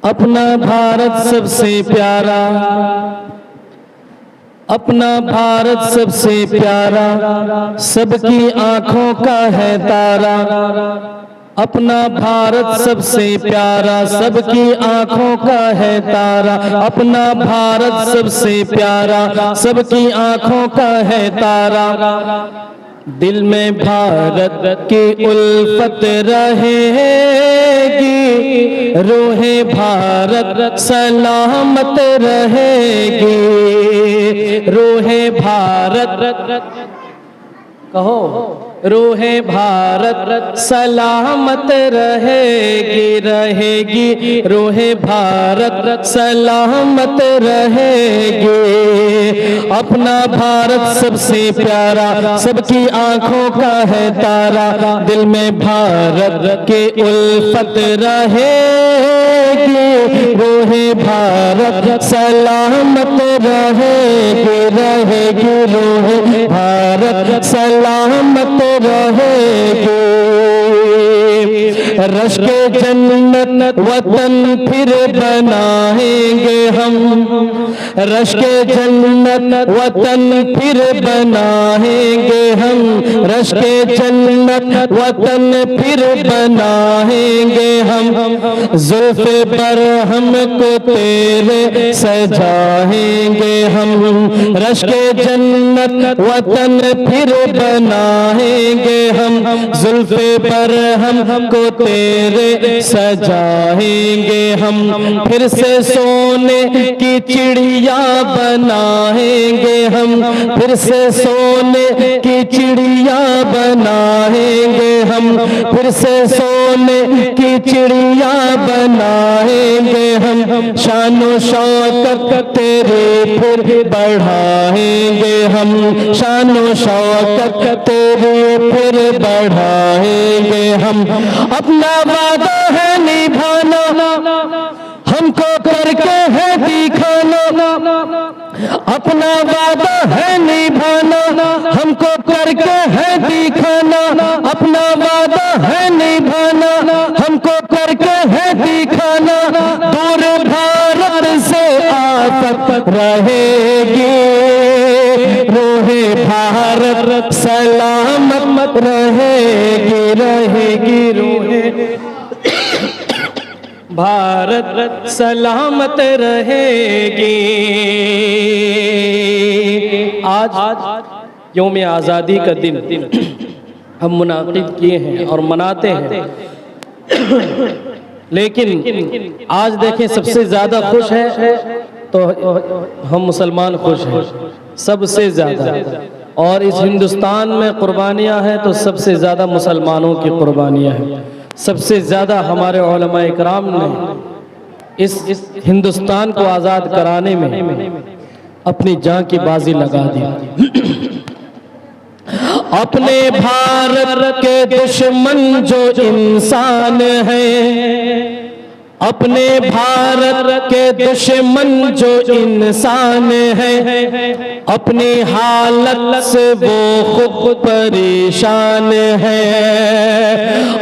अपना भारत सबसे प्यारा, अपना भारत सबसे प्यारा, सबकी आंखों का है तारा। अपना भारत सबसे प्यारा, सबकी आंखों का है तारा। अपना भारत सबसे प्यारा, सबकी आंखों का है तारा। दिल में भारत की उल्फत रहेगी, रूहे भारत सलामत रहेगी। रूहे भारत कहो, रूहे भारत सलामत रहेगी, रहेगी। रूहे भारत सलामत रहेगी। अपना भारत सबसे प्यारा, सबकी आंखों का है तारा। दिल में भारत की उल्फत रहेगी, रूहे भारत सलामत रहेगी, रहेगी। रूहे भारत सलामत रहेगी। रश के जन्नत वतन फिर बनाएंगे हम, रश के जन्नत वतन फिर बनाएंगे हम। रश के जन्नत वतन फिर बनाएंगे हम। जुल्फ़े पर हमको तेरे सजाएंगे हम। रश के जन्नत वतन फिर बनाएंगे हम। जुल्फ़े पर हमको तेरे सजाएंगे हम। फिर से सोने की चिड़िया बनाएंगे हम। फिर से सोने की चिड़िया बनाएंगे हम। फिर से सोने की चिड़िया बनाएंगे हम। शानो शौकत तेरे फिर बढ़ाएंगे हम। शानो शौकत तेरे फिर बढ़ाएंगे हम। अपना वादा है निभाना, हमको करके है दिखाना। अपना वादा है निभाना, हमको करके है दिखाना। अपना वादा है निभाना, हमको करके है दिखाना। दूर भारत से आफत रहेगी, रूहे भारत सलामत रहेगी, रहेगी। रूहे भारत सलामत रहेगी। आज यौम आज़ादी का दिन हम मुनाकिद किए हैं और मनाते हैं, लेकिन आज देखें सबसे ज़्यादा खुश है तो हम मुसलमान खुश हैं सबसे ज़्यादा। और इस हिंदुस्तान में कुर्बानियाँ हैं तो सबसे ज़्यादा मुसलमानों की कुर्बानियाँ हैं। सबसे ज़्यादा हमारे उलमा इकराम ने इस हिंदुस्तान को आज़ाद कराने में अपनी जान की बाजी लगा दी। अपने भारत के दुश्मन जो इंसान हैं, अपने भारत के दुश्मन जो इंसान है, अपनी हालत से वो खुद परेशान है।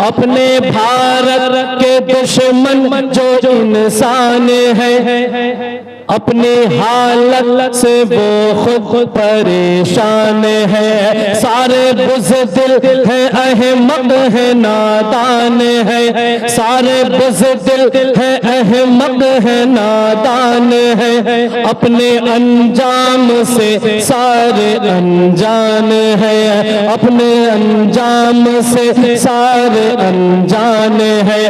अपने भारत के दुश्मन जो इंसान है, अपनी हालत से वो खुद परेशान है। सारे बुज़दिल है, अहमद है, नादान है। सारे बुज़दिल है, अहमद है, नादान है। अपने अंजाम से सारे अनजान है। अपने अंजाम से सारे अनजान है।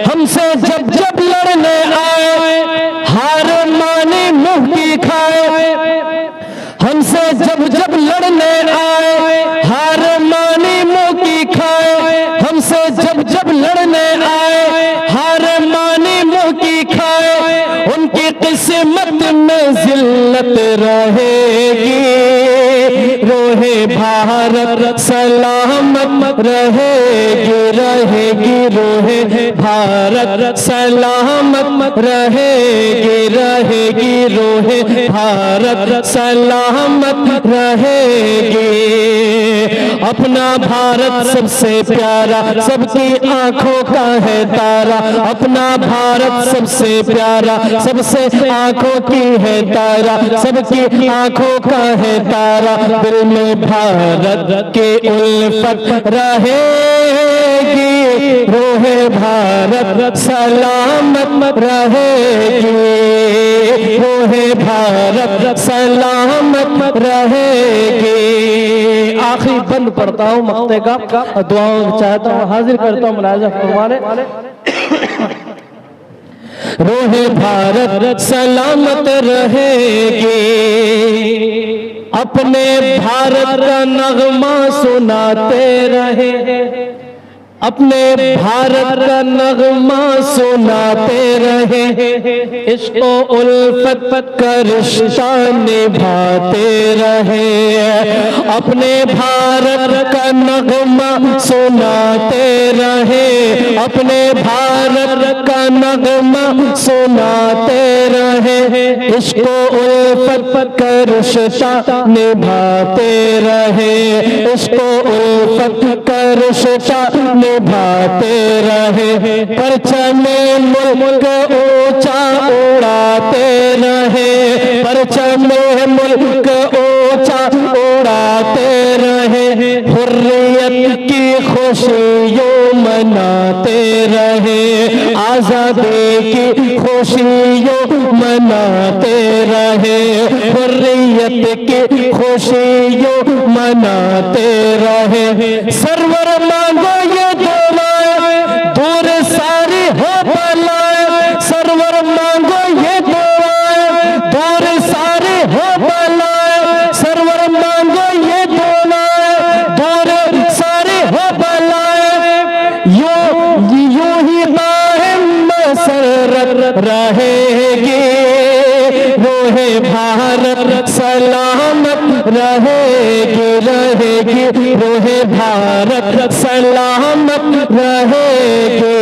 हमसे जब जब लड़ने आए, हार माने मुंह की खाए। हमसे जब जब लड़ने आए, हार माने मुंह की खाए। हमसे जब जब लड़ने आए, हार माने मुंह की खाए। उनकी किस्मत में जिल्लत रहेगी, रूहे भारत सलामत रहेगी रहेगी रोहे भारत सलामत रहेगी रहेगी रोहे भारत सलामत रहेगी। अपना भारत सबसे प्यारा सबकी आंखों का है तारा, अपना भारत सबसे प्यारा सबसे आंखों की है तारा, सबकी आंखों का है तारा। दिल में भारत के उल्फत रहेगी, रोहे भारत सलामत रहेगी, रोहे भारत सलामत रहेगी। आखिरी बंद पढ़ता हूँ मक्ते का, दुआओं चाहता हूँ, हाजिर करता हूँ मुलाजा फरमाने। रोहे भारत सलामत रहेगी, अपने भारत का नगमा सुनाते रहे, अपने भारत का नगमा सुनाते रहे, इश्क़ो उल्फत का रिश्ता निभाते रहे। अपने भारत का नगमा सुनाते रहे, अपने भारत का नगमा सुनाते रहे, इश्क़ो उल्फत का रिश्ता निभाते रहे, इश्क़ो उल्फत का रिश्ता निभाते रहे। परचमे मुल्क ऊंचा उड़ाते रहे, परचमे मुल्क ऊंचा उड़ाते रहे, हुर्रियत की खुशियों मनाते रहे, आजादी की खुशियों मनाते रहे, हुर्रियत की खुशियों मनाते रहे। सरवर मांगो ये दुआएं दूर सारी हो बलाएं, सरवर मांगो ये दुआएं दूर सारी हो बलाएं, सरवर मांगो ये दुआएं दूर सारी हो बलाएं। यूं ही कायम मसरत रहेगी, रोहे भारत सलामत रहेगी रहेगी, रोहे भारत सलामत रहेगी।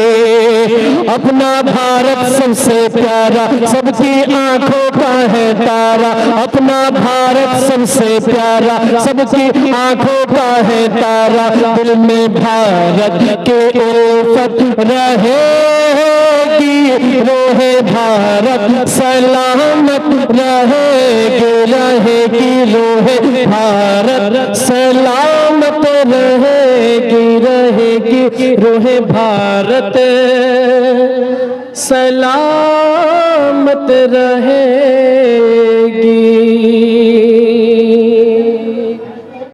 अपना भारत सबसे प्यारा सबकी आंखों का है तारा, अपना भारत सबसे प्यारा सबकी आंखों का है तारा। दिल में भारत के उल्फत रहेगी, रोहे भारत सलामत रहेगी रहेगी, रोहे भारत सलामत रहेगी रहेगी, रोहे भारत सलामत रहेगी।